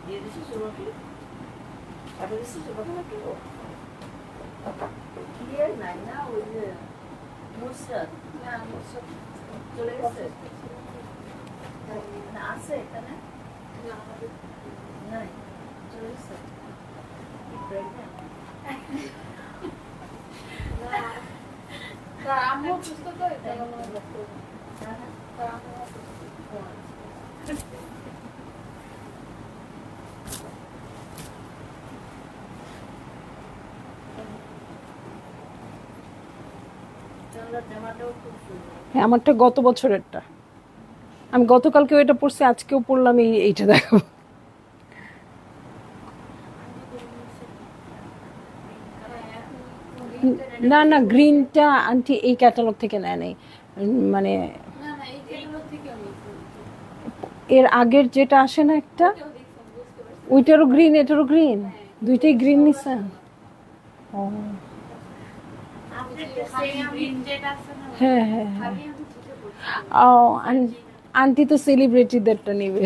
দিয়ে দিচ্ছি সুরকি তারপরে দিচ্ছি সুরকি ক্লিয়ার নাই না ওই যে মুরসাদ না মুরসাদ চলে গেছে না আছে এখানে নাই চলে গেছে আম্মু সুস্থ তো এটা হ্যাঁ আমারটা গত বছরেরটা, আমি গতকালকেও এটা পড়ছি, আজকেও পড়লাম, এইটা দেখাবো। না না গ্রিনটা আন্টি এই ক্যাটালগ থেকে নেয় নাই, মানে এর আগের যেটা আসে না একটা, ওইটারও গ্রিন এটারও গ্রিন, দুইটাই গ্রিন নিছেন। ও হ্যাঁ হ্যাঁ হ্যাঁ, ও আন্টি তো সেলিব্রিটিদেরটা নিবে।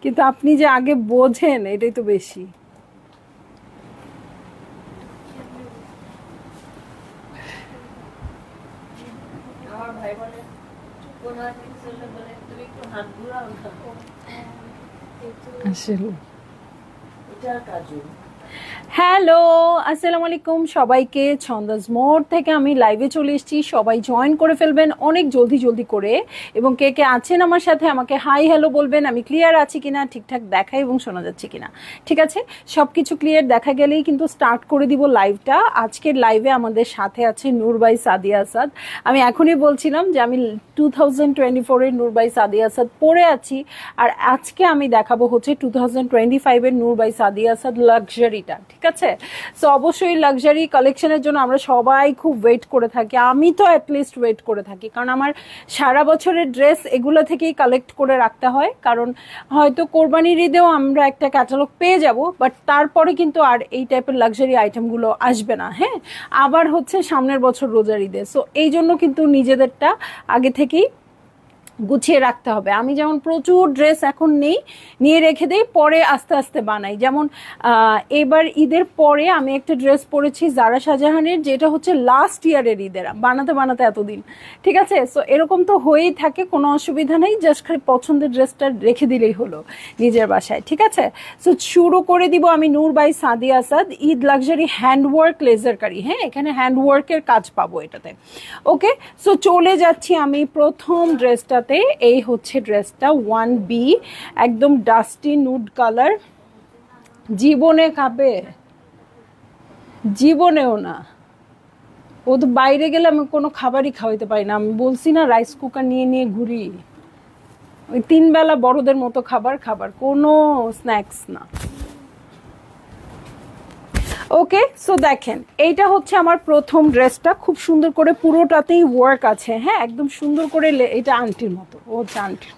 কিন্তু আপনি যে আগে বোঝেন এটাই তো বেশি। আমার ভাই বলে কোন বলে তুমি একটু হাত ঘুরাও না আসলে এটা কাজু। হ্যালো আসসালামু আলাইকুম সবাইকে, ছন্দাজ মোড় থেকে আমি লাইভে চলে এসেছি, সবাই জয়েন করে ফেলবেন অনেক জলদি জলদি করে, এবং কে কে আছেন আমার সাথে আমাকে হাই হ্যালো বলবেন, আমি ক্লিয়ার আছি কিনা, ঠিকঠাক দেখা এবং শোনা যাচ্ছে কিনা। ঠিক আছে, সব কিছু ক্লিয়ার দেখা গেলেই কিন্তু স্টার্ট করে দিব লাইভটা। আজকের লাইভে আমাদের সাথে আছে নূরবাই সাদিয়া আসাদ। আমি এখনই বলছিলাম যে আমি 2024-এর নূরবাই সাদিয়া আসাদ পরে আছি, আর আজকে আমি দেখাবো হচ্ছে 2025-এর নূরবাই সাদিয়া আসাদ লাক্সারিটা। ঠিক আছে, সো অবশ্যই লাক্সারি কালেকশনের জন্য আমরা সবাই খুব ওয়েট করে থাকি, আমি তো অ্যাটলিস্ট ওয়েট করে থাকি, কারণ আমার সারা বছরের ড্রেস এগুলো থেকেই কালেক্ট করে রাখতে হয়, কারণ হয়তো কোরবানির ঈদেও আমরা একটা ক্যাটালগ পেয়ে যাব, বাট তারপরে কিন্তু আর এই টাইপের লাক্সারি আইটেমগুলো আসবে না। হ্যাঁ, আবার হচ্ছে সামনের বছর রোজার ঈদে, সো এই জন্য কিন্তু নিজেদেরটা আগে থেকেই গুছিয়ে রাখতে হবে। আমি যেমন প্রচুর ড্রেস এখন নিয়ে রেখে দেই, পরে আস্তে আস্তে বানাই। যেমন এবার ঈদের পরে আমি একটা ড্রেস পরেছি জারা শাহজাহানের, যেটা হচ্ছে লাস্ট ইয়ারের ঈদের, বানাতে বানাতে এতদিন। ঠিক আছে, সো এরকম তো হয়েই থাকে, কোনো অসুবিধা নেই, জাস্ট খালি পছন্দের ড্রেসটা রেখে দিলেই হলো নিজের বাসায়। ঠিক আছে, সো শুরু করে দিব আমি নূরবাই সাদিয়া আসাদ ঈদ লাক্সারি হ্যান্ডওয়ার্ক লেজারকারি। হ্যাঁ, এখানে হ্যান্ডওয়ার্কের কাজ পাবো এটাতে। ওকে, সো চলে যাচ্ছি আমি প্রথম ড্রেসটা। এই হচ্ছে ড্রেসটা 1B, একদম ডাস্টি নুড কালার। জীবনে খাবে? জীবনেও না, ও তো বাইরে গেলে আমি কোনো খাবারই খাওয়াইতে পারি না। আমি বলছি না রাইস কুকার নিয়ে নিয়ে ঘুরি, ওই 3 বেলা বড়দের মতো খাবার, কোনো স্ন্যাক্স না। ওকে, সো দেখেন এইটা হচ্ছে আমার প্রথম ড্রেসটা, খুব সুন্দর করে পুরোটাতেই ওয়ার্ক আছে। হ্যাঁ, একদম সুন্দর করে, এটা আন্টির মতো, ও হচ্ছে আন্টি।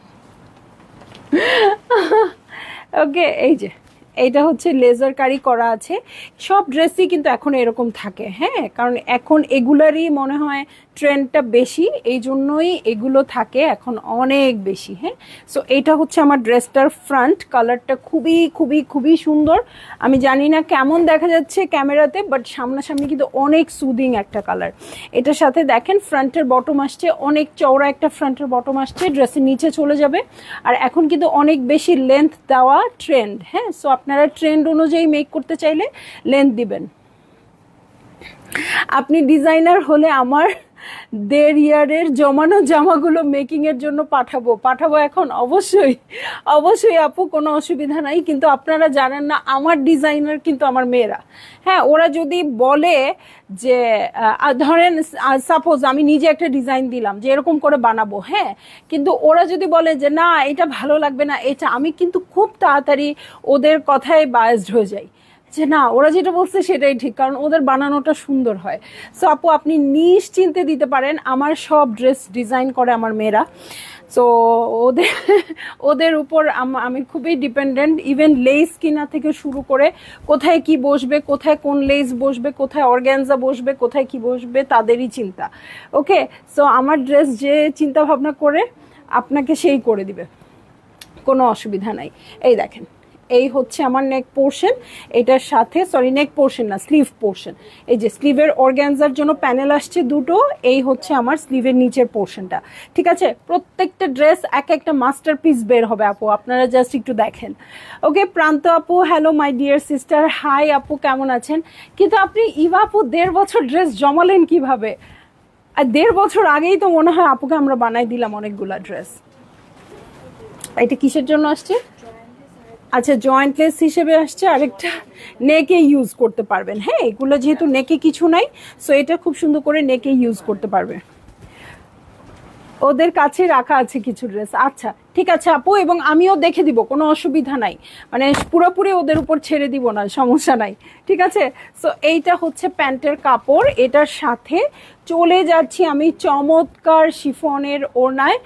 ওকে, এই যে এইটা হচ্ছে লেজার কারি করা আছে। সব ড্রেসই কিন্তু এখন এরকম থাকে। হ্যাঁ, কারণ এখন এগুলারই মনে হয় ট্রেন্ডটা বেশি, এই জন্যই এগুলো থাকে এখন অনেক বেশি। হ্যাঁ, সো এইটা হচ্ছে আমার ড্রেসটার ফ্রন্ট কালারটা, খুবই খুবই খুবই সুন্দর। আমি জানি না কেমন দেখা যাচ্ছে ক্যামেরাতে, বাট সামনাসামনি কিন্তু অনেক সুদিং একটা কালার। এটার সাথে দেখেন ফ্রন্টের বটম আসছে, অনেক চওড়া একটা ফ্রন্টের বটম আসছে, ড্রেসের নিচে চলে যাবে। আর এখন কিন্তু অনেক বেশি লেন্থ দেওয়া ট্রেন্ড। হ্যাঁ, সো আপনারা ট্রেন্ড অনুযায়ী মেক করতে চাইলে লেন্থ দিবেন। আপনি ডিজাইনার হলে আমার 1.5 ইয়ারের জমানো জামাগুলো মেকিং এর জন্য পাঠাবো এখন, অবশ্যই আপু, কোনো অসুবিধা নাই। কিন্তু আপনারা জানেন না আমার ডিজাইনার কিন্তু আমার মেয়েরা। হ্যাঁ, ওরা যদি বলে যে ধরেন সাপোজ আমি নিজে একটা ডিজাইন দিলাম যে এরকম করে বানাবো, হ্যাঁ, কিন্তু ওরা যদি বলে যে না এটা ভালো লাগবে না এটা, আমি কিন্তু খুব তাড়াতাড়ি ওদের কথায় বায়াসড হয়ে যাই। যে না ওরা যেটা বলছে সেটাই ঠিক, কারণ ওদের বানানোটা সুন্দর হয়। সো আপু আপনি নিশ্চিন্তে দিতে পারেন, আমার সব ড্রেস ডিজাইন করে আমার মেয়েরা। সো ওদের ওদের উপর আমি খুবই ডিপেন্ডেন্ট। ইভেন লেস কিনা থেকে শুরু করে কোথায় কি বসবে, কোথায় কোন লেস বসবে, কোথায় অর্গ্যানজা বসবে, কোথায় কি বসবে, তাদেরই চিন্তা। ওকে, সো আমার ড্রেস যে চিন্তা ভাবনা করে আপনাকে সেই করে দিবে, কোনো অসুবিধা নাই। এই দেখেন, এই হচ্ছে আমার নেক পোর্শন, এটার সাথে সরি নেক পোর্শন না, স্লিভ পোর্শন। এই যে স্লিভের অর্গ্যানজার জন্য প্যানেল আসছে দুটো, এই হচ্ছে আমার স্লিভের নিচের পোর্শনটা। ঠিক আছে, প্রত্যেকটা ড্রেস এক একটা মাস্টারপিস বের হবে আপু, আপনারা জাস্ট একটু দেখেন। ওকে, প্রান্ত আপু hello my dear sister, hi আপু কেমন আছেন? কিন্তু আপনি ইভা আপু 1.5 বছর ড্রেস জমালেন কিভাবে? আর 1.5 বছর আগেই তো মনে হয় আপুকে আমরা বানাই দিলাম অনেকগুলা ড্রেস। এটা কিসের জন্য আসছে? আচ্ছা, জয়েন্টলেস হিসেবে আসছে, আরেকটা নেকে ইউজ করতে পারবেন। হ্যাঁ, এগুলো যেহেতু নেকে কিছু নাই, সো এটা খুব সুন্দর করে নেকে ইউজ করতে পারবে। ওদের কাছে রাখা আছে কিছু ড্রেস। আচ্ছা ঠিক আছে আপু, এবং আমিও দেখে দিব, কোনো অসুবিধা নাই, মানে পুরোপুরি ওদের উপর ছেড়ে দিব না, সমস্যা নাই। ঠিক আছে, সো এইটা হচ্ছে প্যান্টের কাপড়, এটার সাথে চলে যাচ্ছি আমি চমৎকার শিফনের ওড়নায়।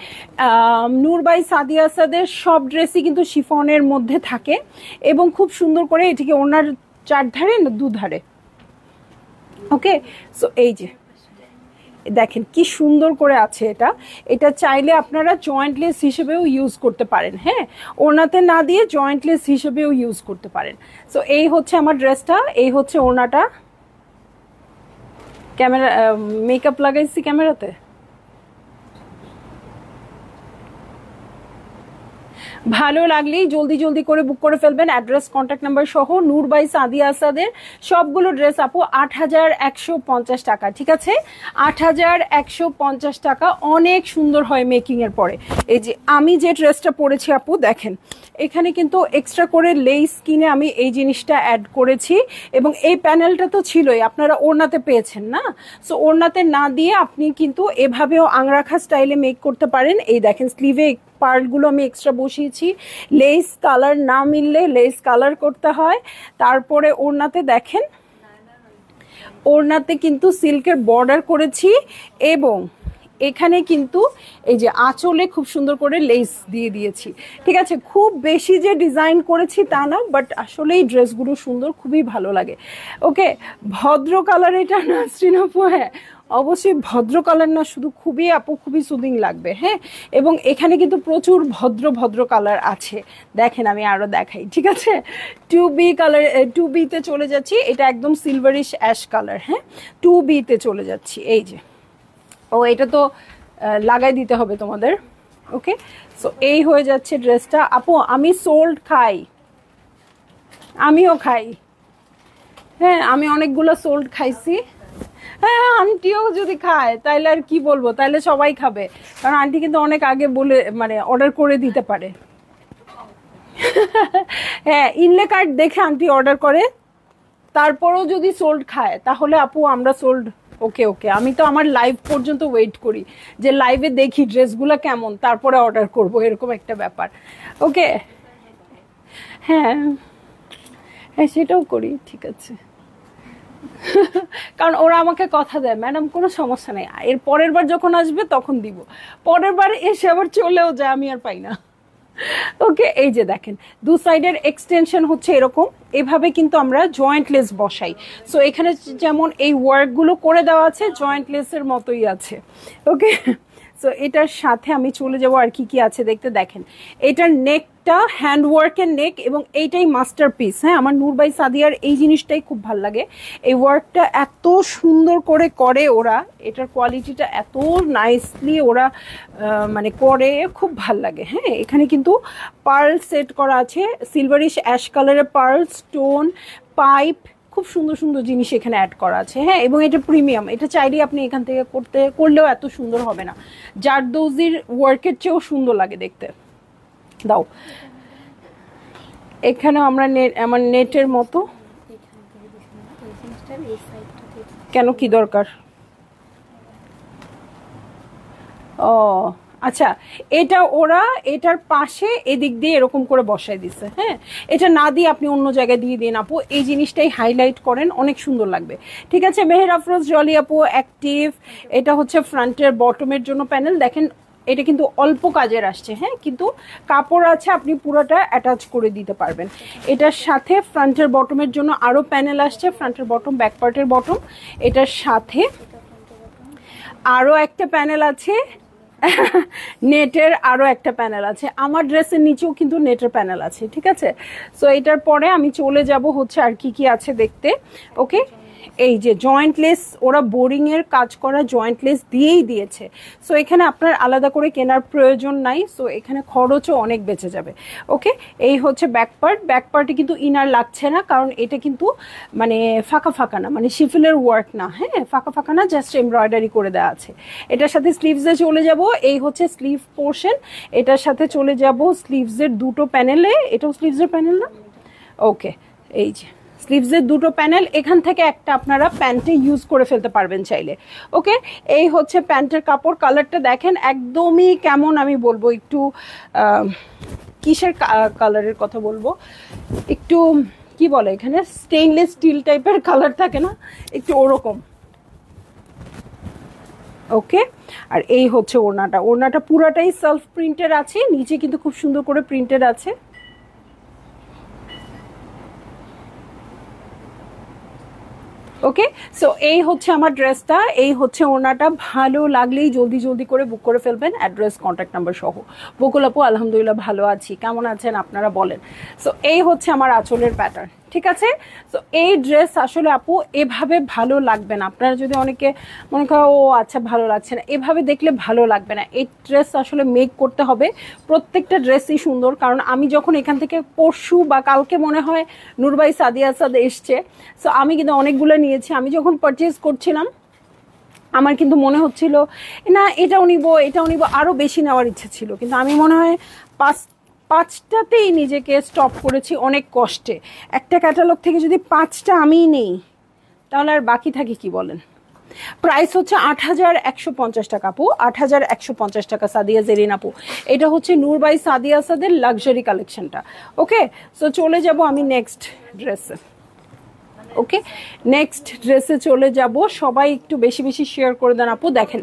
নূর বাই সাদিয়া আসাদের সব ড্রেসই কিন্তু শিফনের মধ্যে থাকে, এবং খুব সুন্দর করে এটিকে ওড়নার 4 ধারে না 2 ধারে। ওকে, সো এই যে দেখেন কি সুন্দর করে আছে এটা। এটা চাইলে আপনারা জয়েন্টলেস হিসেবেও ইউজ করতে পারেন। হ্যাঁ, ওড়নাতে না দিয়ে জয়েন্টলেস হিসেবেও ইউজ করতে পারেন। সো এই হচ্ছে আমার ড্রেসটা, এই হচ্ছে ওড়নাটা। ক্যামেরা মেকআপ লাগাইছি ক্যামেরাতে। ভালো লাগলেই জলদি জলদি করে বুক করে ফেলবেন, অ্যাড্রেস কন্ট্যাক্ট নাম্বার সহ। নূর বাই সাদিয়া আসাদের সবগুলো ড্রেস আপু 8150 টাকা। ঠিক আছে, 8150 টাকা, অনেক সুন্দর হয় মেকিং এর পরে। এই যে আমি যে ড্রেসটা পরেছি আপু দেখেন, এখানে কিন্তু এক্সট্রা করে লেস কিনে আমি এই জিনিসটা অ্যাড করেছি, এবং এই প্যানেলটা তো ছিলই, আপনারা ওড়নাতে পেয়েছেন না। সো ওড়নাতে না দিয়ে আপনি কিন্তু এভাবেও আংরাখা স্টাইলে মেক করতে পারেন। এই দেখেন স্লিভে পার্টগুলো আমি এক্সট্রা বসিয়েছি, লেস কালার না মিললে লেস কালার করতে হয়। তারপরে ওড়নাতে দেখেন, ওড়নাতে কিন্তু সিল্কের বর্ডার করেছি, এবং এখানে কিন্তু এই যে আঁচলে খুব সুন্দর করে লেস দিয়ে দিয়েছি। ঠিক আছে, খুব বেশি যে ডিজাইন করেছি তা না, বাট আসলে এই ড্রেসগুলো সুন্দর, খুবই ভালো লাগে। ওকে, ভদ্র কালার এটা নাসরিন আপু, হ্যাঁ অবশ্যই ভদ্র কালার না, শুধু খুবই আপু খুবই সুদিং লাগবে। হ্যাঁ, এবং এখানে কিন্তু প্রচুর ভদ্র ভদ্র কালার আছে, দেখেন আমি আরো দেখাই। ঠিক আছে, 2B কালার, 2B তে চলে যাচ্ছি, এটা একদম সিলভারিশ অ্যাশ কালার। হ্যাঁ, 2B তে চলে যাচ্ছি। এই যে ও, এটা তো লাগাই দিতে হবে তোমাদের। ওকে, সো এই হয়ে যাচ্ছে ড্রেসটা। আপু আমি সোল্ড খাই, আমিও খাই। হ্যাঁ, আমি অনেকগুলো সোল্ড খাইছি। হ্যাঁ, আন্টিও যদি খায় তাইলে আর কি বলবো, তাইলে সবাই খাবে, কারণ আন্টি কিন্তু অনেক আগে বলে মানে অর্ডার করে দিতে পারে। হ্যাঁ, ইনলে কার্ড দেখে আন্টি অর্ডার করে, তারপরও যদি সোল্ড খায় তাহলে আপু আমরা সোল্ড। ওকে ওকে, আমি তো আমার লাইভ পর্যন্ত ওয়েট করি, যে লাইভে দেখি ড্রেসগুলো কেমন, তারপরে অর্ডার করব, এরকম একটা ব্যাপার। ওকে, হ্যাঁ হ্যাঁ সেটাও করি। ঠিক আছে, কারণ ওরা আমাকে কথা দেয় ম্যাডাম কোনো সমস্যা নেই, এর পরের বার যখন আসবে তখন দিব, পরের বার এসে আবার চলেও যায়, আমি আর পাই না। ওকে, এই যে দেখেন দু সাইডের এক্সটেনশন হচ্ছে এরকম, এভাবে কিন্তু আমরা জয়েন্টলেস বসাই। সো এখানে যেমন এই ওয়ার্কগুলো করে দেওয়া আছে, জয়েন্টলেসের মতোই আছে। ওকে, সো এটার সাথে আমি চলে যাবো আর কি কি আছে দেখতে। দেখেন এটার নেকটা হ্যান্ড ওয়ার্কের নেক, এবং এইটাই মাস্টারপিস। হ্যাঁ, আমার নূর বাই সাদিয়ার এই জিনিসটাই খুব ভাল লাগে, এই ওয়ার্কটা এত সুন্দর করে করে ওরা, এটার কোয়ালিটিটা এত নাইসলি ওরা মানে করে, খুব ভাল লাগে। হ্যাঁ, এখানে কিন্তু পার্ল সেট করা আছে, সিলভারিশ অ্যাশ কালারের পার্ল, স্টোন, পাইপ, খুব সুন্দর সুন্দর জিনিস এখানে অ্যাড করা আছে। হ্যাঁ, এবং এটা প্রিমিয়াম, এটা চাইলেই আপনি এখান থেকে করলেও এত সুন্দর হবে না, জারদৌজির ওয়ার্কের চেয়েও সুন্দর লাগে দেখতে। দাও, এখানে আমরা আমার নেটের মতো, কেন কি দরকার? ও আচ্ছা, এটা ওরা এটার পাশে এদিক দিয়ে এরকম করে বসায় দিছে। হ্যাঁ, এটা না দিয়ে আপনি অন্য জায়গায় দিয়ে দিন আপু, এই জিনিসটাই হাইলাইট করেন, অনেক সুন্দর লাগবে। ঠিক আছে, মেহের আফরোজ জলি আপু অ্যাক্টিভ। এটা হচ্ছে ফ্রন্টের বটমের জন্য প্যানেল, দেখেন এটা কিন্তু অল্প কাজের আসছে। হ্যাঁ, কিন্তু কাপড় আছে, আপনি পুরোটা অ্যাটাচ করে দিতে পারবেন। এটার সাথে ফ্রন্টের বটমের জন্য আরও প্যানেল আসছে, ফ্রন্টের বটম, ব্যাক পার্টের বটম। এটার সাথে আরও একটা প্যানেল আছে, নেটের আরও একটা প্যানেল আছে। আমার ড্রেসের নিচেও কিন্তু নেটের প্যানেল আছে। ঠিক আছে, সো এটার পরে আমি চলে যাব হচ্ছে আর কি কি আছে দেখতে। ওকে, এই যে জয়েন্টলেস, ওরা বোরিংয়ের কাজ করা জয়েন্টলেস দিয়েই দিয়েছে। সো এখানে আপনার আলাদা করে কেনার প্রয়োজন নাই, সো এখানে খরচও অনেক বেঁচে যাবে। ওকে, এই হচ্ছে ব্যাক পার্ট। ব্যাক পার্টে কিন্তু ইনার লাগছে না, কারণ এটা কিন্তু মানে ফাঁকা ফাঁকা না, মানে শিফলের ওয়ার্ক না। হ্যাঁ, ফাঁকা ফাঁকা না, জাস্ট এমব্রয়ডারি করে দেওয়া আছে। এটার সাথে স্লিভসে চলে যাব, এই হচ্ছে স্লিভ পোর্শন। এটার সাথে চলে যাব স্লিভসের দুটো প্যানেলে, এটাও স্লিভসের প্যানেল না? ওকে, এই যে স্লিভসের দুটো প্যানেল, এখান থেকে একটা আপনারা প্যান্টে ইউজ করে ফেলতে পারবেন চাইলে। ওকে, এই হচ্ছে প্যান্টের কাপড়। কালারটা দেখেন একদমই কেমন, আমি বলবো একটু কিসের কালারের কথা বলবো, একটু কি বলে এখানে স্টেইনলেস স্টিল টাইপের কালার থাকে না, একটু ওরকম। ওকে, আর এই হচ্ছে ওড়নাটা। ওড়নাটা পুরাটাই সেলফ প্রিন্টের আছে, নিচে কিন্তু খুব সুন্দর করে প্রিন্টেড আছে। ওকে, সো এই হচ্ছে আমার ড্রেসটা, এই হচ্ছে ওড়নাটা। ভালো লাগলেই জলদি জলদি করে বুক করে ফেলবেন, অ্যাড্রেস কন্ট্যাক্ট নাম্বার সহ। বকুল আপু আলহামদুলিল্লাহ ভালো আছি, কেমন আছেন আপনারা বলেন। সো এই হচ্ছে আমার আঁচলের প্যাটার্ন। ঠিক আছে, সো এই ড্রেস আসলে আপু এভাবে ভালো লাগবে না। আপনারা যদি অনেকে মনে করেন ও আচ্ছা ভালো লাগছে না, এভাবে দেখলে ভালো লাগবে না। এই ড্রেস আসলে মেক করতে হবে, প্রত্যেকটা ড্রেসই সুন্দর। কারণ আমি যখন এখান থেকে পরশু বা কালকে মনে হয় নূরবাই সাদিয়া সাদ এসছে, সো আমি কিন্তু অনেকগুলো নিয়েছি। আমি যখন পারচেজ করছিলাম আমার কিন্তু মনে হচ্ছিল না এটাও নিব এটাও নিব, আরও বেশি নেওয়ার ইচ্ছে ছিল, কিন্তু আমি মনে হয় পাঁচটাতেই নিজেকে স্টপ করেছি অনেক কষ্টে। একটা ক্যাটালগ থেকে যদি 5টা আমিই নেই তাহলে আর বাকি থাকে কি বলেন। প্রাইস হচ্ছে ৮,১৫০ টাকা আপু, ৮,১৫০ টাকা সাদিয়া জেরিন আপু। এটা হচ্ছে নূর বাই সাদিয়া সাদের লাক্সারি কালেকশনটা। ওকে, সো চলে যাব আমি নেক্সট ড্রেসে। ওকে, নেক্সট ড্রেসে চলে যাব। সবাই একটু বেশি বেশি শেয়ার করে দেন আপু। দেখেন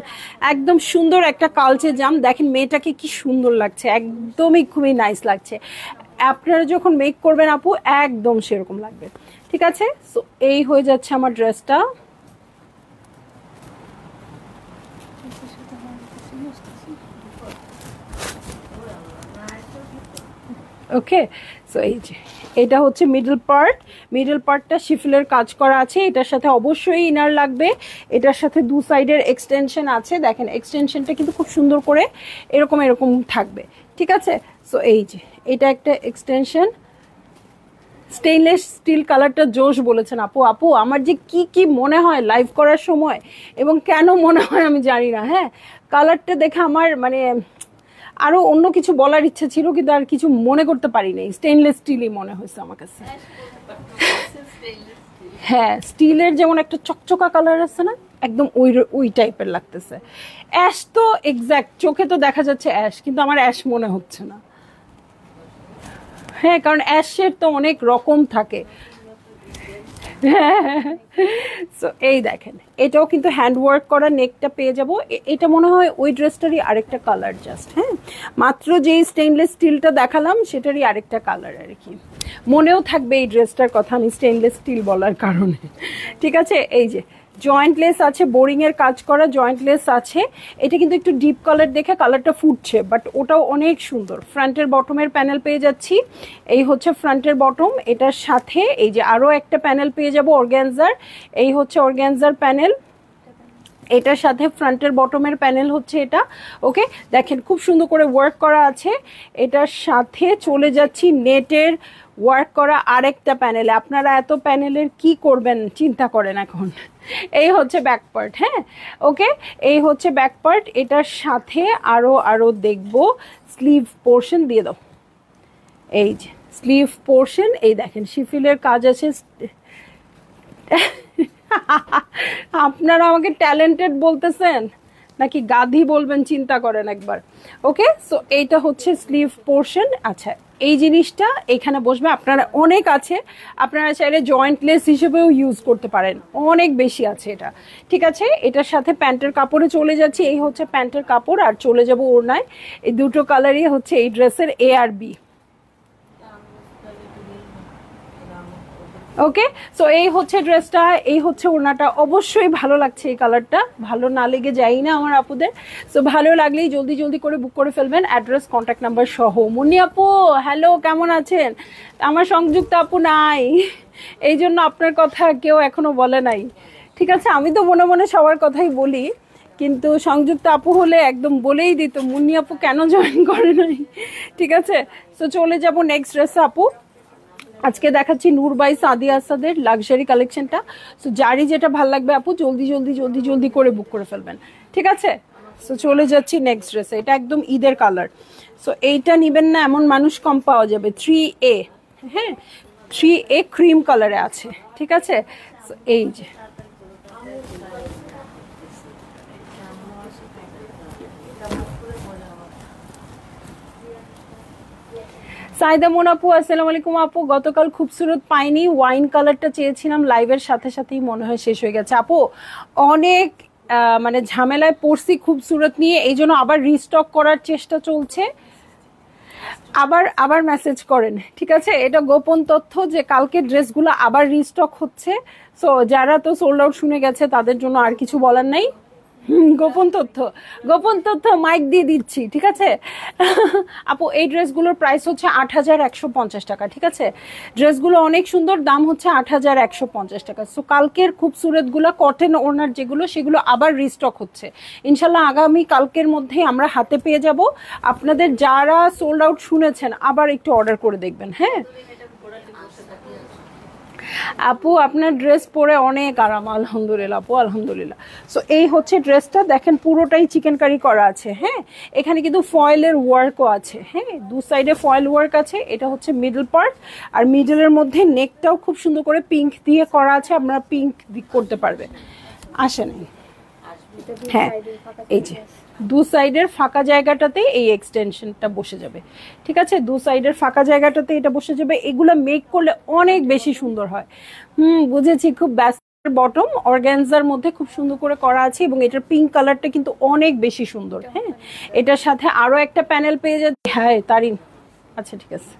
একদম সুন্দর একটা কালচে জাম, দেখেন মেয়েটাকে কি সুন্দর লাগছে, একদমই খুবই নাইস লাগছে। আপনারা যখন মেক করবেন আপু একদম সেরকম লাগবে। ঠিক আছে, সো এই হয়ে যাচ্ছে আমার ড্রেসটা। ওকে, সো এই যে এটা হচ্ছে মিডল পার্ট। মিডল পার্টটা শিফলের কাজ করা আছে, এটার সাথে অবশ্যই ইনার লাগবে। এটার সাথে দু সাইডের এক্সটেনশন আছে, দেখেন এক্সটেনশনটা কিন্তু খুব সুন্দর করে এরকম এরকম থাকবে। ঠিক আছে, সো এই যে এটা একটা এক্সটেনশন। স্টেইনলেস স্টিল কালারটা জোশ বলেছেন আপু। আপু আমার যে কি কি মনে হয় লাইভ করার সময়, এবং কেন মনে হয় আমি জানি না। হ্যাঁ, কালারটা দেখে আমার মানে আরো অন্য কিছু বলার ইচ্ছা ছিল, কিন্তু আর কিছু মনে করতে পারি নাই। স্টেইনলেস স্টিলই মনে হয়েছে আমার কাছে। হ্যাঁ, স্টিলের যেমন একটা চকচকা কালার আছে না, একদম ওই টাইপের লাগতেছে। অ্যাশ তো এক্স্যাক্ট, চোখে তো দেখা যাচ্ছে অ্যাশ, কিন্তু আমার অ্যাশ মনে হচ্ছে না। হ্যাঁ, কারণ অ্যাশের তো অনেক রকম থাকে। সো এই দেখেন এটাও কিন্তু হ্যান্ডওয়ার্ক করা, নেকটা পেয়ে যাব। এটা মনে হয় ওই ড্রেসটারই আরেকটা কালার জাস্ট। হ্যাঁ, মাত্র যেই স্টেইনলেস স্টিলটা দেখালাম সেটারই আরেকটা কালার আর কি। মনেও থাকবে এই ড্রেসটার কথা আমি স্টেইনলেস স্টিল বলার কারণে। ঠিক আছে, এই যে জয়েন্টলেস আছে, বোরিংয়ের কাজ করা জয়েন্টলেস আছে। এটা কিন্তু একটু ডিপ কালার দেখে কালারটা ফুটছে, বাট ওটাও অনেক সুন্দর। ফ্রন্টের বটমের প্যানেল পেয়ে যাচ্ছি, এই হচ্ছে ফ্রন্টের বটম। এটার সাথে এই যে আরও একটা প্যানেল পেয়ে যাব অর্গ্যানজার, এই হচ্ছে অর্গ্যানজার প্যানেল। এটার সাথে ফ্রন্টের বটমের প্যানেল হচ্ছে এটা। ওকে, দেখেন খুব সুন্দর করে ওয়ার্ক করা আছে। এটার সাথে চলে যাচ্ছি নেটের ওয়ার্ক করা আরেকটা প্যানেলে। আপনারা এত প্যানেলের কি করবেন চিন্তা করেন এখন। এই হচ্ছে ব্যাক পার্ট। হ্যাঁ, ওকে, এই হচ্ছে ব্যাক পার্ট। এটার সাথে আরো দেখব স্লিভ পোর্শন দিয়ে দাও। এই যে স্লিভ পোর্শন, এই দেখেন শিফিলের কাজ আছে। আপনারা আমাকে ট্যালেন্টেড বলতেছেন, নাকি গাধি বলবেন চিন্তা করেন একবার। ওকে, সো এইটা হচ্ছে স্লিভ পোর্শন। আচ্ছা, এই জিনিসটা এখানে বসবে, আপনারা অনেক আছে, আপনারা চাইলে জয়েন্টলেস হিসেবেও ইউজ করতে পারেন, অনেক বেশি আছে এটা। ঠিক আছে, এটার সাথে প্যান্টের কাপড়ে চলে যাচ্ছি, এই হচ্ছে প্যান্টের কাপড়, আর চলে যাব ওড়নায়। এই দুটো কালারই হচ্ছে এই ড্রেসের এ আর বি। ওকে, সো এই হচ্ছে ড্রেসটা, এই হচ্ছে ওড়নাটা। অবশ্যই ভালো লাগছে এই কালারটা, ভালো না লেগে যাই না আমার আপুদের। সো ভালো লাগলেই জলদি জলদি করে বুক করে ফেলবেন, অ্যাড্রেস কন্ট্যাক্ট নাম্বার সহ। মুন্নি আপু হ্যালো, কেমন আছেন? আমার সংযুক্ত আপু নাই, এই জন্য আপনার কথা কেউ এখনো বলে নাই। ঠিক আছে, আমি তো মনে মনে সবার কথাই বলি, কিন্তু সংযুক্ত আপু হলে একদম বলেই দিত মুন্নি আপু কেন জয়েন করে নাই। ঠিক আছে, সো চলে যাব নেক্সট ড্রেসে আপু। আজকে দেখাচ্ছি নূর বাই সাদিয়া আসাদের লাক্সারি কালেকশনটা। সো যারই যেটা ভাল লাগবে আপু জলদি জলদি জলদি জলদি করে বুক করে ফেলবেন। ঠিক আছে, সো চলে যাচ্ছি নেক্সট ড্রেসে। এটা একদম ঈদের কালার। সো এইটা নিবেন না এমন মানুষ কম পাওয়া যাবে। 3A, হ্যাঁ 3A ক্রিম কালারে আছে। ঠিক আছে, সো এই যে সাইদা মন আপু আসসালামু আলাইকুম আপু, গতকাল খুবসুরত পাইনি, ওয়াইন কালারটা চেয়েছিলাম, লাইভের সাথে সাথেই মনে হয় শেষ হয়ে গেছে আপু। অনেক মানে ঝামেলায় পড়ছি খুবসুরত নিয়ে, এই জন্য আবার রিস্টক করার চেষ্টা চলছে। আবার আবার মেসেজ করেন। ঠিক আছে, এটা গোপন তথ্য যে কালকে ড্রেসগুলো আবার রিস্টক হচ্ছে। সো যারা তো সোল্ড আউট শুনে গেছে তাদের জন্য আর কিছু বলার নাই। গোপন তথ্য, গোপন তথ্য মাইক দিয়ে দিচ্ছি। ঠিক আছে আপু, এই ড্রেসগুলোর প্রাইস হচ্ছে ৮,১৫০ টাকা। ঠিক আছে, ড্রেসগুলো অনেক সুন্দর, দাম হচ্ছে ৮,১৫০ টাকা। সো কালকের খুবসুরতগুলো কটন ওড়নার যেগুলো, সেগুলো আবার রিস্টক হচ্ছে ইনশাল্লাহ। আগামী কালকের মধ্যেই আমরা হাতে পেয়ে যাব। আপনাদের যারা সোল্ড আউট শুনেছেন আবার একটু অর্ডার করে দেখবেন। হ্যাঁ আপু, আপনার ড্রেস পরে অনেক আরাম, আলহামদুলিল্লাহ আপু, আলহামদুলিল্লাহ। সো এই হচ্ছে ড্রেসটা, দেখেন পুরোটাই চিকেন কারি করা আছে। হ্যাঁ, এখানে কিন্তু ফয়েলের ওয়ার্কও আছে। হ্যাঁ, দু সাইডে ফয়েল ওয়ার্ক আছে। এটা হচ্ছে মিডল পার্ট, আর মিডলের মধ্যে নেকটাও খুব সুন্দর করে পিঙ্ক দিয়ে করা আছে, আপনারা পিঙ্ক করতে পারবেন। আসেন, হ্যাঁ এই যে দু সাইডের ফাঁকা জায়গাটাতে এই এক্সটেনশনটা বসে যাবে। ঠিক আছে, দু সাইডের ফাঁকা জায়গাটাতে এটা বসে যাবে। এগুলো মেক করলে অনেক বেশি সুন্দর হয়। বুঝেছি, খুব ব্যস্ত। বটম অর্গানজার মধ্যে খুব সুন্দর করে করা আছে, এবং এটার পিঙ্ক কালারটা কিন্তু অনেক বেশি সুন্দর। হ্যাঁ, এটার সাথে আরো একটা প্যানেল পেয়ে যাচ্ছে। হ্যাঁ তারই, আচ্ছা ঠিক আছে,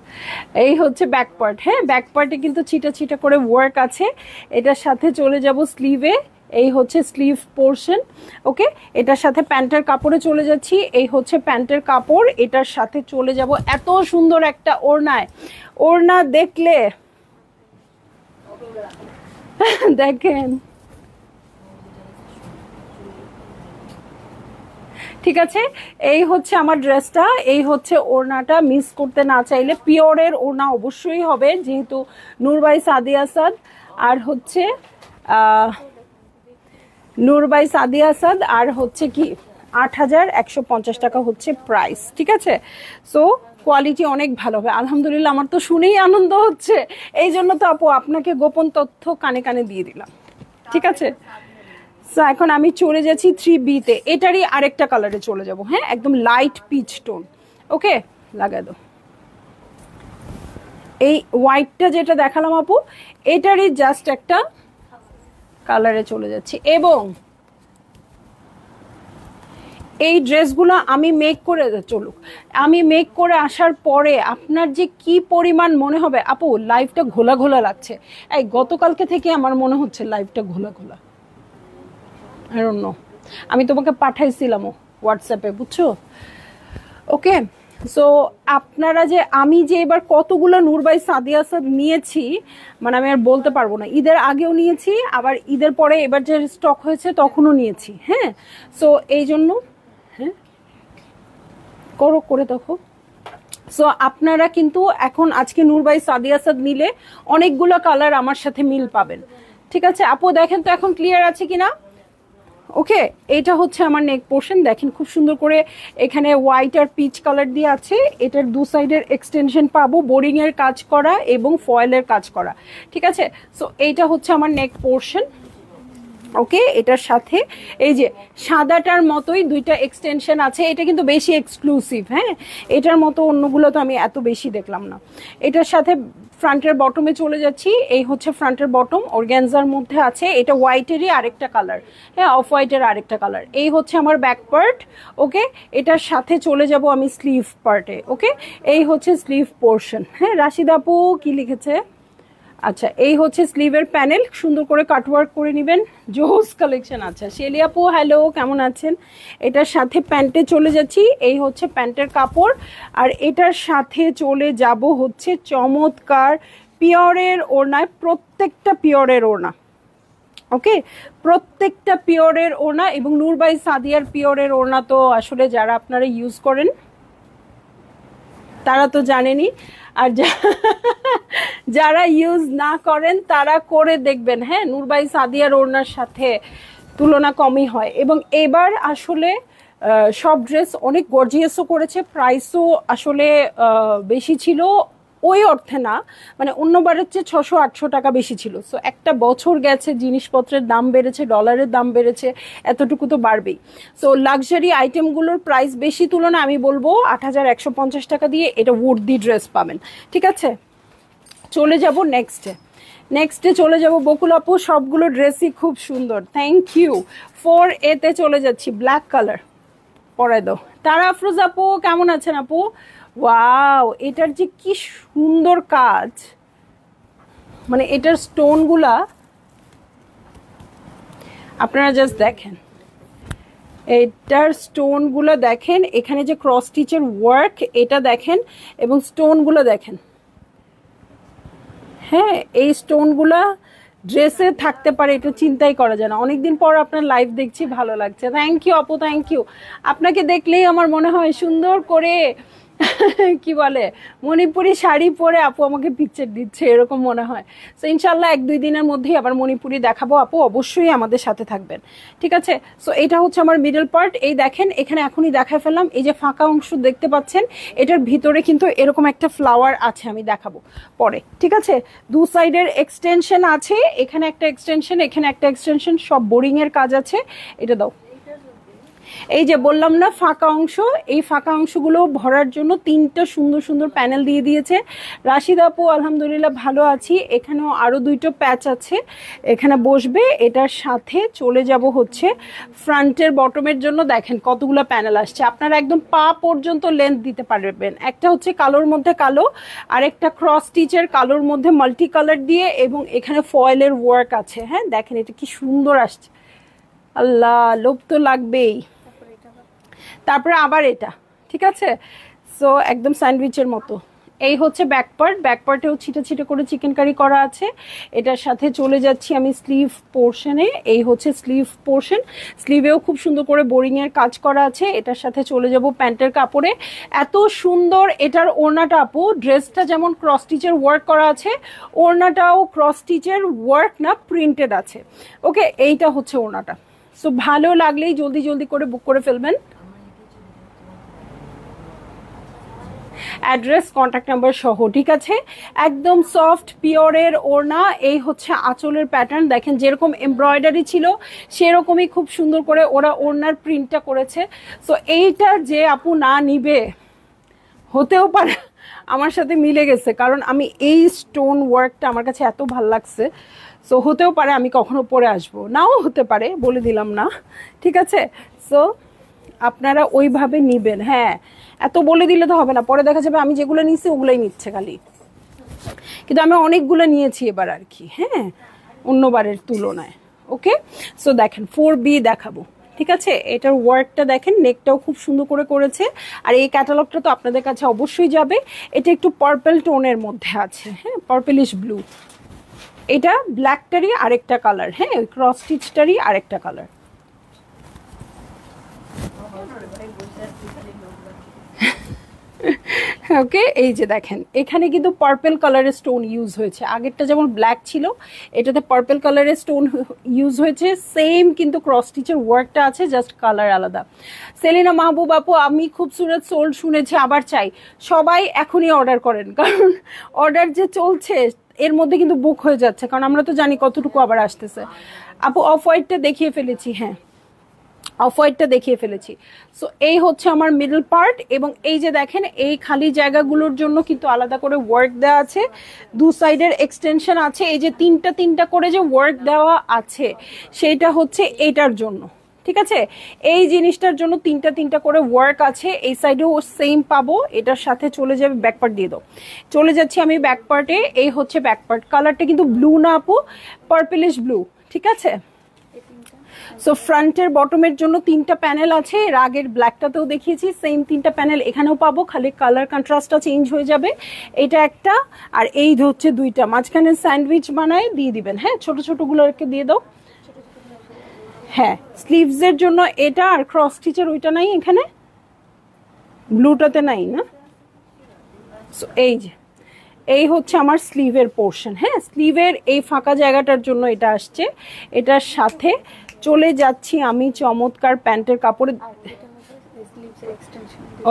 এই হচ্ছে ব্যাক পার্ট। হ্যাঁ, ব্যাক পার্টে কিন্তু ছিটা ছিটা করে ওয়ার্ক আছে। এটার সাথে চলে যাব স্লিভে, এই হচ্ছে স্লিভ পোর্শন। ওকে, এটার সাথে প্যান্টের কাপড়ে চলে যাচ্ছি, এই হচ্ছে প্যান্টের কাপড়। এটার সাথে চলে যাব এত সুন্দর একটা ওড়নায়। ওড়না দেখলে দেখেন, ঠিক আছে, এই হচ্ছে আমার ড্রেসটা, এই হচ্ছে ওড়নাটা। মিস করতে না চাইলে পিওরের ওড়না অবশ্যই হবে, যেহেতু নূর বাই সাদিয়া আসাদ, আর হচ্ছে নূর বাই সাদিয়া আসাদ, আর হচ্ছে কি ৮,১৫০ টাকা হচ্ছে প্রাইস। ঠিক আছে, সো কোয়ালিটি অনেক ভালো হবে আলহামদুলিল্লাহ। আমার তো শুনেই আনন্দ হচ্ছে, এই জন্য তো আপু আপনাকে গোপন তথ্য কানে কানে দিয়ে দিলাম। ঠিক আছে, সো এখন আমি চলে যাচ্ছি 3B-তে, এটারই আরেকটা কালারে চলে যাব। হ্যাঁ, একদম লাইট পিচ টোন। ওকে, লাগাই দাও। এই হোয়াইটটা যেটা দেখালাম আপু, এটারই জাস্ট একটা কালারে চলে যাচ্ছি। এবং এই ড্রেসগুলো আমি মেক করে, চলুক, আমি মেক করে আসার পরে আপনার যে কি পরিমাণ মনে হবে আপু, লাইফটা ঘোলা ঘোলা লাগছে। এই গতকালকে থেকে আমার মনে হচ্ছে লাইফটা ঘোলা ঘোলা। I don't know, আমি তোমাকে পাঠাইছিলামও হোয়াটসঅ্যাপে, বুঝছো? ওকে, সো আপনারা যে, আমি যে এবার কতগুলো নূর বাই সাদিয়া আসাদ নিয়েছি, মানে আমি আর বলতে পারবো না। ঈদের আগেও নিয়েছি, আবার ঈদের পরে এবার যে স্টক হয়েছে তখনও নিয়েছি। হ্যাঁ, সো এই জন্য, হ্যাঁ করো করে দেখো। সো আপনারা কিন্তু এখন আজকে নূর বাই সাদিয়া আসাদ নিলে অনেকগুলো কালার আমার সাথে মিল পাবেন। ঠিক আছে আপু, দেখেন তো এখন ক্লিয়ার আছে কিনা। ওকে, এটা হচ্ছে আমার নেক পোর্শন, দেখেন খুব সুন্দর করে এখানে হোয়াইট আর পিচ কালার দিয়ে আছে। এটার দু সাইডের এক্সটেনশন পাবো, বোরিং এর কাজ করা এবং ফয়েলের কাজ করা। ঠিক আছে, সো এইটা হচ্ছে আমার নেক পোর্শন। ওকে, এটার সাথে এই যে সাদাটার মতোই দুইটা এক্সটেনশন আছে, এটা কিন্তু বেশি এক্সক্লুসিভ। হ্যাঁ, এটার মতো অন্যগুলো তো আমি এত বেশি দেখলাম না। এটার সাথে ফ্রন্টের বটমে চলে যাচ্ছি। এই হচ্ছে ফ্রন্টের বটম, অর্গ্যানজার মধ্যে আছে, এটা হোয়াইটেরই আরেকটা কালার। হ্যাঁ, অফ হোয়াইটের আরেকটা কালার। এই হচ্ছে আমার ব্যাক পার্ট। ওকে, এটার সাথে চলে যাব আমি স্লিভ পার্টে। ওকে, এই হচ্ছে স্লিভ পোর্শন। হ্যাঁ, রাশিদা আপু কি লিখেছে? আচ্ছা, এই হচ্ছে স্লিভের প্যানেল, সুন্দর করে কাটওয়ার্ক করে নেবেন। জোস কালেকশন। আচ্ছা, শেলি আপু হ্যালো, কেমন আছেন? এটার সাথে প্যান্টে চলে যাচ্ছি। এই হচ্ছে প্যান্টের কাপড়, আর এটার সাথে চলে যাব হচ্ছে চমৎকার পিওরের ওড়নায়, প্রত্যেকটা পিওরের ওড়না। ওকে, প্রত্যেকটা পিওরের ওড়না, এবং নূর বাই সাদিয়ার পিওরের ওড়না তো আসলে যারা আপনারা ইউজ করেন তারা তো জানেনই, আর যারা ইউজ না করেন তারা করে দেখবেন। হ্যাঁ, নূর বাই সাদিয়ার ওড়নার সাথে তুলনা কমই হয়। এবং এবার আসলে সব ড্রেস অনেক গর্জিয়াসও করেছে, প্রাইসও আসলে বেশি ছিল ওই অর্থে না, মানে অন্যবারের চেয়ে 600-800 টাকা বেশি ছিল। সো একটা বছর গেছে, জিনিসপত্রের দাম বেড়েছে, ডলারের দাম বেড়েছে, এতটুকু তো বাড়বেই। সো লাক্সারি আইটেমগুলোর প্রাইস বেশি তুলনায় আমি বলবো 8150 টাকা দিয়ে এটা উর্দি ড্রেস পাবেন। ঠিক আছে, চলে যাব নেক্সটে চলে যাব বকুল আপু, সবগুলো ড্রেসই খুব সুন্দর, থ্যাংক ইউ। 4A-তে চলে যাচ্ছি, ব্ল্যাক কালার পরাই দাও। তারা আফরোজ আপু কেমন আছেন আপু? ওয়াও, এটার যে কি সুন্দর কাজ, মানে এটার স্টোনগুলা আপনারা জাস্ট দেখেন, এটার স্টোনগুলো দেখেন, এখানে যে ক্রস স্টিচের ওয়ার্ক এটা দেখেন, এবং স্টোনগুলো দেখেন। হ্যাঁ, এই স্টোনগুলা ড্রেসে থাকতে পারে, এটা চিন্তাই করা যায় না। অনেকদিন পর আপনার লাইভ দেখছি, ভালো লাগছে। থ্যাংক ইউ আপু, থ্যাংক ইউ। আপনাকে দেখলেই আমার মনে হয় সুন্দর করে কি বলে মণিপুরি শাড়ি পরে আপু আমাকে পিকচার দিচ্ছে, এরকম মনে হয়। সো ইনশাল্লাহ 1-2 দিনের মধ্যেই আবার মণিপুরি দেখাবো আপু, অবশ্যই আমাদের সাথে থাকবেন। ঠিক আছে, সো এটা হচ্ছে আমার মিডল পার্ট। এই দেখেন, এখানে এখনই দেখায় ফেললাম, এই যে ফাঁকা অংশ দেখতে পাচ্ছেন, এটার ভিতরে কিন্তু এরকম একটা ফ্লাওয়ার আছে, আমি দেখাবো পরে। ঠিক আছে, দু সাইডের এক্সটেনশন আছে, এখানে একটা এক্সটেনশন, এখানে একটা এক্সটেনশন, সব বোরিং এর কাজ আছে। এটা দাও। এই যে বললাম না ফাঁকা অংশ, এই ফাঁকা অংশগুলো ভরার জন্য 3টা সুন্দর সুন্দর প্যানেল দিয়ে দিয়েছে। রাশিদা আপু আলহামদুলিল্লাহ ভালো আছি। এখানেও আরো 2টো প্যাচ আছে, এখানে বসবে। এটার সাথে চলে যাব হচ্ছে ফ্রন্টের বটমের জন্য। দেখেন কতগুলো প্যানেল আসছে, আপনারা একদম পা পর্যন্ত লেন্থ দিতে পারবেন। একটা হচ্ছে কালোর মধ্যে কালো, আর একটা ক্রস স্টিচের কালোর মধ্যে মাল্টি কালার দিয়ে, এবং এখানে ফয়েলের ওয়ার্ক আছে। হ্যাঁ, দেখেন এটা কি সুন্দর আসছে, আল্লাহ লোভ তো লাগবেই। তারপরে আবার এটা, ঠিক আছে, সো একদম স্যান্ডউইচের মতো। এই হচ্ছে ব্যাক পার্টেও ছিটে ছিটে করে চিকেন কারি করা আছে। এটার সাথে চলে যাচ্ছি আমি স্লিভ পোর্শনে। এই হচ্ছে স্লিভ পোর্শন, স্লিভেও খুব সুন্দর করে বোরিং এর কাজ করা আছে। এটার সাথে চলে যাব প্যান্টের কাপড়ে, এত সুন্দর এটার ওড়নাটা আপু। ড্রেসটা যেমন ক্রস স্টিচের ওয়ার্ক করা আছে, ওড়নাটাও ক্রস স্টিচের ওয়ার্ক না, প্রিন্টেড আছে। ওকে, এইটা হচ্ছে ওড়নাটা। সো ভালো লাগলেই জলদি জলদি করে বুক করে ফেলবেন। অ্যাড্রেস, কন্ট্যাক্ট নাম্বার সহ। ঠিক আছে, একদম সফট পিওরের ওড়না। এই হচ্ছে আঁচলের প্যাটার্ন, দেখেন যেরকম এমব্রয়ডারি ছিল সেরকমই খুব সুন্দর করে ওরা ওড়নার প্রিন্টটা করেছে। সো এইটা যে আপু না নিবে, হতেও পারে আমার সাথে মিলে গেছে, কারণ আমি এই স্টোন ওয়ার্কটা আমার কাছে এত ভাল লাগছে। সো হতেও পারে আমি কখনো পরে আসবো, নাও হতে পারে, বলে দিলাম না। ঠিক আছে, সো আপনারা ওইভাবে নিবেন। হ্যাঁ, এত বলে দিলে তো হবে না, পরে দেখা যাবে আমি যেগুলো নিচ্ছি ওগুলোই নিচ্ছে খালি, কিন্তু আমি অনেকগুলো নিয়েছি এবার আর কি। হ্যাঁ, অন্যবারের তুলনায়। ওকে, সো দেখেন 4B দেখাবো। ঠিক আছে, এটার ওয়ার্কটা দেখেন, নেকটাও খুব সুন্দর করে করেছে। আর এই ক্যাটালগটা তো আপনাদের কাছে অবশ্যই যাবে। এটা একটু পার্পল টোনের মধ্যে আছে, হ্যাঁ, পার্পলিশ ব্লু। এটা ব্ল্যাকটারই আরেকটা কালার, হ্যাঁ, ক্রস স্টিচটারই আরেকটা কালার। ওকে, এই যে দেখেন এখানে কিন্তু পার্পল কালারের স্টোন ইউজ হয়েছে, আগেরটা যেমন ব্ল্যাক ছিল এটাতে পার্পল কালারের স্টোন ইউজ হয়েছে, সেম কিন্তু ক্রস স্টিচের ওয়ার্কটা আছে, জাস্ট কালার আলাদা। সেলিনা মাহবুব আপু, আমি খুবসুরত সোল্ড শুনেছি, আবার চাই। সবাই এখনই অর্ডার করেন, কারণ অর্ডার যে চলছে এর মধ্যে কিন্তু বুক হয়ে যাচ্ছে, কারণ আমরা তো জানি কতটুকু আবার আসতেছে। আপু অফ হোয়াইটটা দেখিয়ে ফেলেছি, হ্যাঁ অফ হোয়াইটটা দেখিয়ে ফেলেছি। সো এই হচ্ছে আমার মিডল পার্ট, এবং এই যে দেখেন এই খালি জায়গাগুলোর জন্য কিন্তু আলাদা করে ওয়ার্ক দেওয়া আছে, দু সাইডের এক্সটেনশন আছে, এই যে তিনটা তিনটা করে যে ওয়ার্ক দেওয়া আছে সেইটা হচ্ছে এইটার জন্য, ঠিক আছে? এই জিনিসটার জন্য তিনটা তিনটা করে ওয়ার্ক আছে, এই সাইডেও সেম পাবো, এটার সাথে চলে যাবে ব্যাক পার্ট দিয়ে দাও। চলে যাচ্ছি আমি ব্যাক পার্টে, এই হচ্ছে ব্যাক পার্ট, কালারটা কিন্তু ব্লু না আপু, পার্পলিশ ব্লু, ঠিক আছে? সো ফ্রন্টের বটমের জন্য তিনটা প্যানেল আছে, এর আগের ব্ল্যাকটাতেও দেখিয়েছি, সেম তিনটা প্যানেল এখানেও পাবো, খালি কালার কন্ট্রাস্টটা চেঞ্জ হয়ে যাবে। এটা একটা, আর এই হচ্ছে দুইটা, মাঝখানে স্যান্ডউইচ বানায় দিয়ে দিবেন, হ্যাঁ ছোট ছোটগুলোকে দিয়ে দাও। হ্যাঁ স্লিভসের জন্য এটা, আর ক্রস স্টিচের ওইটা নাই এখানে, ব্লুটাতে নাই না? সো এই যে এই হচ্ছে আমার স্লিভের পোর্শন, হ্যাঁ স্লিভের এই ফাঁকা জায়গাটার জন্য এটা আসছে, এটার সাথে চলে যাচ্ছি আমি চমৎকার প্যান্টের কাপড়ে।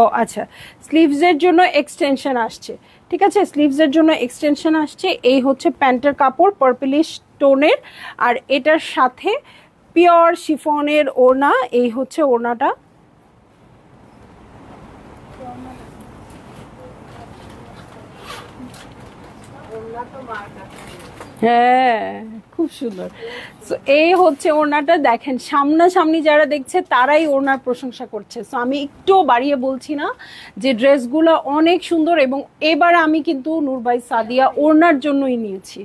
ও আচ্ছা, স্লিভসের জন্য এক্সটেনশন আসছে, ঠিক আছে, স্লিভসের জন্য এক্সটেনশন আসছে। এই হচ্ছে প্যান্টের কাপড় পার্পলিশ টোনের, আর এটার সাথে পিওর শিফনের ওড়না, এই হচ্ছে ওড়নাটা। হ্যাঁ খুব সুন্দর। সো এই হচ্ছে ওড়নাটা, দেখেন সামনাসামনি যারা দেখছে তারাই ওড়নার প্রশংসা করছে। সো আমি একটু বাড়িয়ে বলছি না যে ড্রেসগুলো অনেক সুন্দর, এবং এবার আমি কিন্তু নূর বাই সাদিয়া ওড়নার জন্যই নিয়েছি।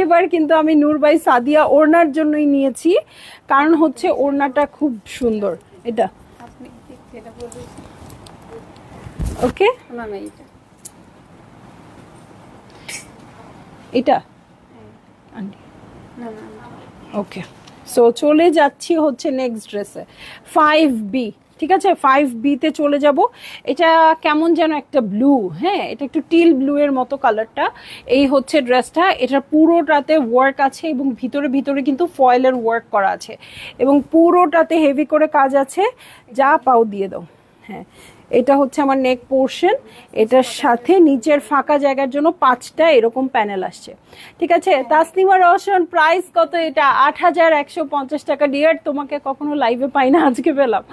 এবার কিন্তু আমি নূর বাই সাদিয়া ওড়নার জন্যই নিয়েছি, কারণ হচ্ছে ওড়নাটা খুব সুন্দর। এটা ওকে, এটা ওকে। সো চলে যাচ্ছি হচ্ছে নেক্সট ড্রেসে, 5B, ঠিক আছে? 5B-তে চলে যাব। এটা কেমন যেন একটা ব্লু, হ্যাঁ এটা একটু টিল ব্লু এর মতো কালারটা। এই হচ্ছে ড্রেসটা, এটা পুরোটাতে ওয়ার্ক আছে, এবং ভিতরে ভিতরে কিন্তু ফয়েলের ওয়ার্ক করা আছে, এবং পুরোটাতে হেভি করে কাজ আছে, যা পাও দিয়ে দাও। হ্যাঁ এটা হচ্ছে আমার নেক পোর্শন, এটার সাথে নিচের ফাঁকা জায়গার জন্য 5টা এরকম প্যানেল আসছে, ঠিক আছে? তাসলিমা রওশন, প্রাইস কত এটা? 8150 টাকা। ডিয়ার তোমাকে কখনো লাইভে পাই না, আজকে পেলাম।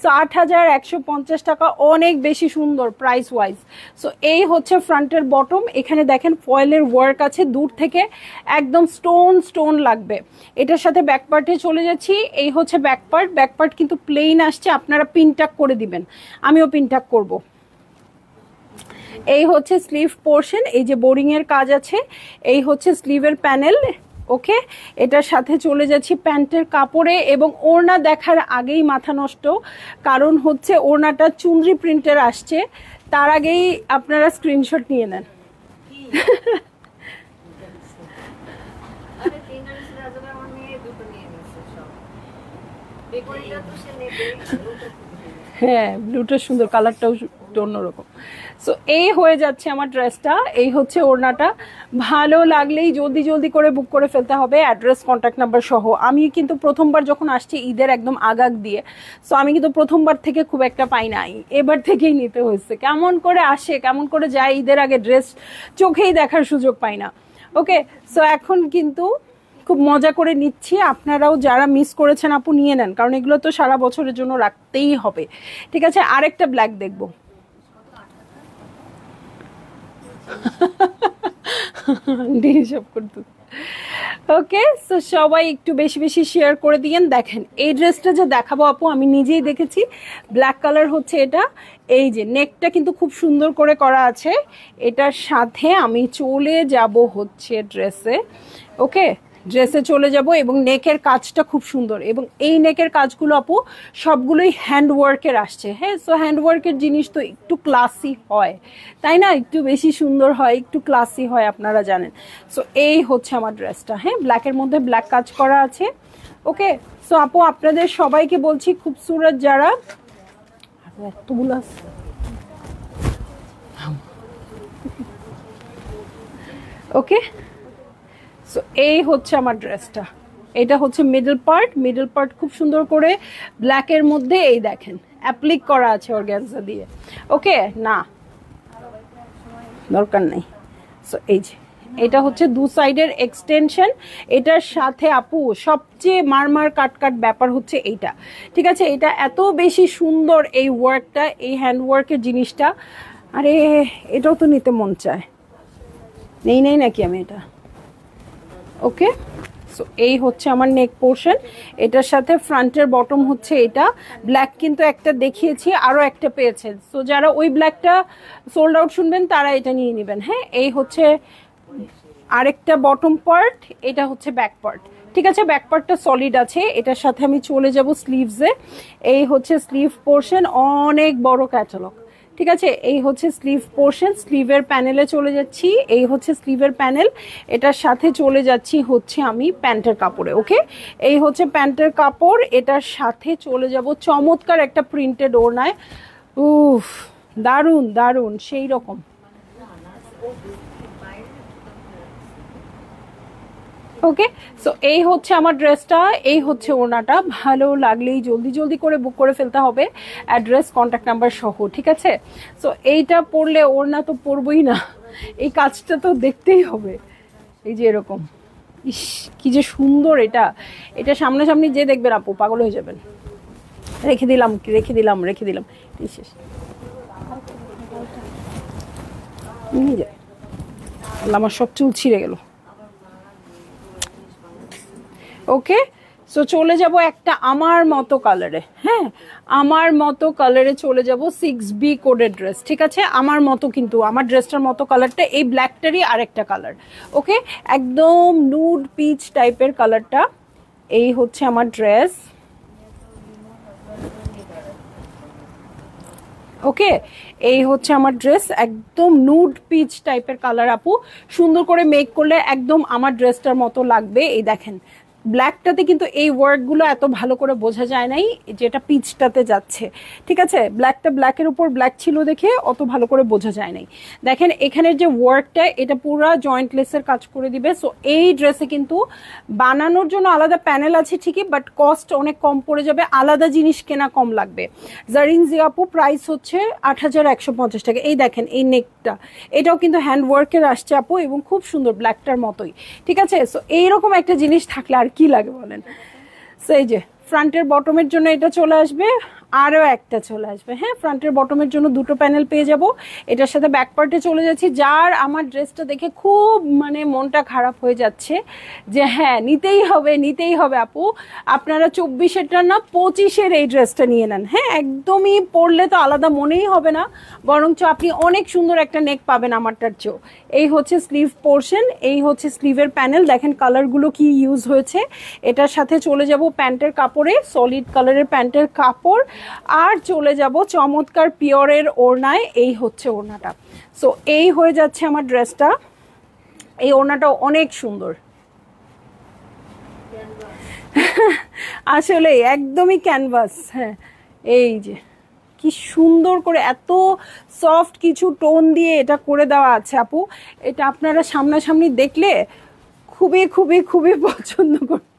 সো 8150 টাকা, অনেক বেশি সুন্দর প্রাইস ওয়াইজ। সো এই হচ্ছে ফ্রন্টের বটম, এখানে দেখেন ফয়েলের ওয়ার্ক আছে, দূর থেকে একদম স্টোন স্টোন লাগবে। এটার সাথে ব্যাক পার্টে চলে যাচ্ছি, এই হচ্ছে ব্যাক পার্ট, ব্যাক পার্ট কিন্তু প্লেন আসছে, আপনারা পিনটাক করে দিবেন, আমিও পিনটাক করব। এই হচ্ছে স্লিভ পোর্শন, এই যে বোরিং এর কাজ আছে, এই হচ্ছে স্লিভের প্যানেল, ওকে। এটার সাথে চলে যাচ্ছি প্যান্টের কাপড়ে, এবং ওড়না দেখার আগেই মাথা নষ্ট, কারণ হচ্ছে ওড়নাটা চুনরি প্রিন্টের আসছে, তার আগেই আপনারা স্ক্রিনশট নিয়ে নেন। হ্যাঁ ব্লুটা সুন্দর, কালারটাও অন্যরকম। সো এই হয়ে যাচ্ছে আমার ড্রেসটা, এই হচ্ছে ওড়নাটা। ভালো লাগলেই জলদি জলদি করে বুক করে ফেলতে হবে, অ্যাড্রেস কন্ট্যাক্ট নাম্বার সহ। আমি কিন্তু প্রথমবার যখন আসছি ঈদের একদম আগাগ দিয়ে, সো আমি কিন্তু প্রথমবার থেকে খুব একটা পাই নাই, এবার থেকেই নিতে হয়েছে। কেমন করে আসে কেমন করে যায় ঈদের আগে, ড্রেস চোখেই দেখার সুযোগ পাই না। ওকে, সো এখন কিন্তু খুব মজা করে নিচ্ছি, আপনারাও যারা মিস করেছেন আপু নিয়ে নেন, কারণ এগুলো তো সারা বছরের জন্য রাখতেই হবে, ঠিক আছে? আরেকটা ব্ল্যাক দেখবো। ওকে, সো সবাই একটু বেশি বেশি শেয়ার করে দিয়েন। দেখেন এই ড্রেসটা যে দেখাবো আপু, আমি নিজেই দেখেছি, ব্ল্যাক কালার হচ্ছে এটা। এই যে নেকটা কিন্তু খুব সুন্দর করে করা আছে, এটার সাথে আমি চলে যাব হচ্ছে ড্রেসে, ওকে ড্রেসে চলে যাব, এবং নেকের কাজটা খুব সুন্দর, এবং এই নেকের কাজগুলো আপু সবগুলোই হ্যান্ডওয়ার্কের আসছে। হ্যাঁ, সো হ্যান্ডওয়ার্কের জিনিস তো একটু ক্লাসি হয়, তাই না? একটু বেশি সুন্দর হয়, একটু ক্লাসি হয়, আপনারা জানেন। সো এই হচ্ছে আমার ড্রেসটা, হ্যাঁ ব্ল্যাকের মধ্যে ব্ল্যাক কাজ করা আছে। ওকে, সো আপু আপনাদের সবাইকে বলছি, খুবসুরত যারা, এতগুলো ওকে, সো এই হচ্ছে আমার ড্রেসটা। এটা হচ্ছে মিডল পার্ট খুব সুন্দর করে ব্ল্যাকের মধ্যে এই দেখেন অ্যাপ্লিক করা আছে অর্গানজা দিয়ে। ওকে, না দরকার নেই। সো এই যে এটা হচ্ছে দু সাইডের এক্সটেনশন। এটার সাথে আপু সবচেয়ে মারমার কাট ব্যাপার হচ্ছে এইটা, ঠিক আছে? এটা এত বেশি সুন্দর এই ওয়ার্কটা, এই হ্যান্ড ওয়ার্কের জিনিসটা। আরে এটাও তো নিতে মন চায়, নেই নাকি আমি এটা। ওকে, সো এই হচ্ছে আমার নেক পোর্শন। এটার সাথে ফ্রন্টের বটম হচ্ছে এটা। ব্ল্যাক কিন্তু একটা দেখিয়েছি, আরও একটা পেয়েছেন। সো যারা ওই ব্ল্যাকটা সোল্ড আউট শুনবেন তারা এটা নিয়ে নেবেন। হ্যাঁ, এই হচ্ছে আরেকটা বটম পার্ট, এটা হচ্ছে ব্যাক পার্ট, ঠিক আছে? ব্যাক পার্টটা সলিড আছে। এটার সাথে আমি চলে যাব স্লিভসে। এই হচ্ছে স্লিভ পোর্শন, অনেক বড় ক্যাটালগ, ঠিক আছে? এই হচ্ছে স্লিভ পোর্শন, স্লিভের প্যানেলে চলে যাচ্ছি। এই হচ্ছে স্লিভের প্যানেল। এটার সাথে চলে যাচ্ছি হচ্ছে আমি প্যান্টের কাপড়ে। ওকে, এই হচ্ছে প্যান্টের কাপড়। এটার সাথে চলে যাব চমৎকার একটা প্রিন্টেড ওড়নায়। উফ, দারুণ সেই রকম। ওকে, সো এই হচ্ছে আমার ড্রেসটা, এই হচ্ছে ওড়নাটা। ভালো লাগলেই জলদি করে বুক করে ফেলতে হবে, অ্যাড্রেস কন্ট্যাক্ট নাম্বার সহ, ঠিক আছে? সো এইটা পরলে ওড়না তো পরবই না, এই কাজটা তো দেখতেই হবে। এই যে এরকম, ইস কি যে সুন্দর এটা। এটা সামনাসামনি যে দেখবেন আপু পাগল হয়ে যাবেন। রেখে দিলাম শেষ। আমার সব চুল ছিঁড়ে গেল। ওকে, সো চলে যাব একটা আমার মতো কালারে। হ্যাঁ, আমার মতো কালারে চলে যাব 6B কোডের ড্রেস, ঠিক আছে? আমার মতো, কিন্তু আমার ড্রেসটার মতো কালারটা এই ব্ল্যাকটারই আরেকটা কালার। ওকে, একদম নুড পিচ টাইপের কালারটা। এই হচ্ছে আমার ড্রেস। ওকে, এই হচ্ছে আমার ড্রেস, একদম নুড পিচ টাইপের কালার আপু। সুন্দর করে মেক করলে একদম আমার ড্রেসটার মতো লাগবে। এই দেখেন ব্ল্যাকটাতে কিন্তু এই ওয়ার্কগুলো এত ভালো করে বোঝা যায় নাই, যেটা পিচটাতে যাচ্ছে, ঠিক আছে? ব্ল্যাকটা ব্ল্যাকের উপর ব্ল্যাক ছিল দেখে অত ভালো করে বোঝা যায় নাই। দেখেন এখানের যে ওয়ার্কটা, এটা পুরো জয়েন্টলেসের কাজ করে দিবে। সো এই ড্রেসে কিন্তু বানানোর জন্য আলাদা প্যানেল আছে ঠিকই, বাট কস্ট অনেক কম পড়ে যাবে, আলাদা জিনিস কেনা কম লাগবে। জারিন জি আপু প্রাইস হচ্ছে ৮১৫০ টাকা। এই দেখেন এই নেকটা, এটাও কিন্তু হ্যান্ড ওয়ার্কের আসছে আপু, এবং খুব সুন্দর ব্ল্যাকটার মতোই, ঠিক আছে? সো এইরকম একটা জিনিস থাকলে আর কি লাগে বলেন? সেই যে ফ্রন্টের বটমের জন্য এটা চলে আসবে, আরও একটা চলে আসবে। হ্যাঁ, ফ্রন্টের বটমের জন্য দুটো প্যানেল পেয়ে যাব। এটার সাথে ব্যাক পার্টে চলে যাচ্ছি। যার আমার ড্রেসটা দেখে খুব মানে মনটা খারাপ হয়ে যাচ্ছে যে হ্যাঁ নিতেই হবে আপু, আপনারা 24-এরটা না 25-এর এই ড্রেসটা নিয়ে নেন। হ্যাঁ, একদমই পরলে তো আলাদা মনেই হবে না, বরঞ্চ আপনি অনেক সুন্দর একটা নেক পাবেন আমারটার চেয়েও। এই হচ্ছে স্লিভ পোর্শন, এই হচ্ছে স্লিভের প্যানেল। দেখেন কালারগুলো কি ইউজ হয়েছে। এটার সাথে চলে যাব প্যান্টের কাপড়ে, সলিড কালারের প্যান্টের কাপড়, আর চলে যাব চমৎকার পিওরের ওড়নায়। এই হচ্ছে ওড়নাটা। সো এই হয়ে যাচ্ছে আমার ড্রেসটা। এই ওড়নাটাও অনেক সুন্দর, আসলে একদমই ক্যানভাস। হ্যাঁ, এই যে কি সুন্দর করে এত সফট কিছু টোন দিয়ে এটা করে দেওয়া আছে আপু। এটা আপনারা সামনাসামনি দেখলে খুবই পছন্দ করতে।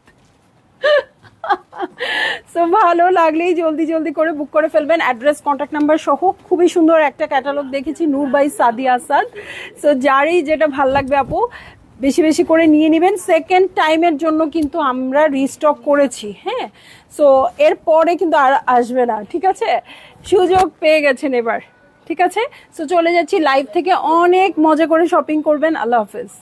সো ভালো লাগলেই জলদি করে বুক করে ফেলবেন, অ্যাড্রেস কন্ট্যাক্ট নাম্বার সহ। খুবই সুন্দর একটা ক্যাটালগ দেখেছি, নূর বাই সাদিয়া আসাদ। সো যারই যেটা ভাল লাগবে আপু বেশি করে নিয়ে নেবেন। সেকেন্ড টাইমের জন্য কিন্তু আমরা রিস্টক করেছি। হ্যাঁ, সো এরপরে কিন্তু আর আসবে না, ঠিক আছে? সুযোগ পেয়ে গেছেন এবার, ঠিক আছে? সো চলে যাচ্ছি লাইভ থেকে। অনেক মজা করে শপিং করবেন। আল্লাহ হাফেজ।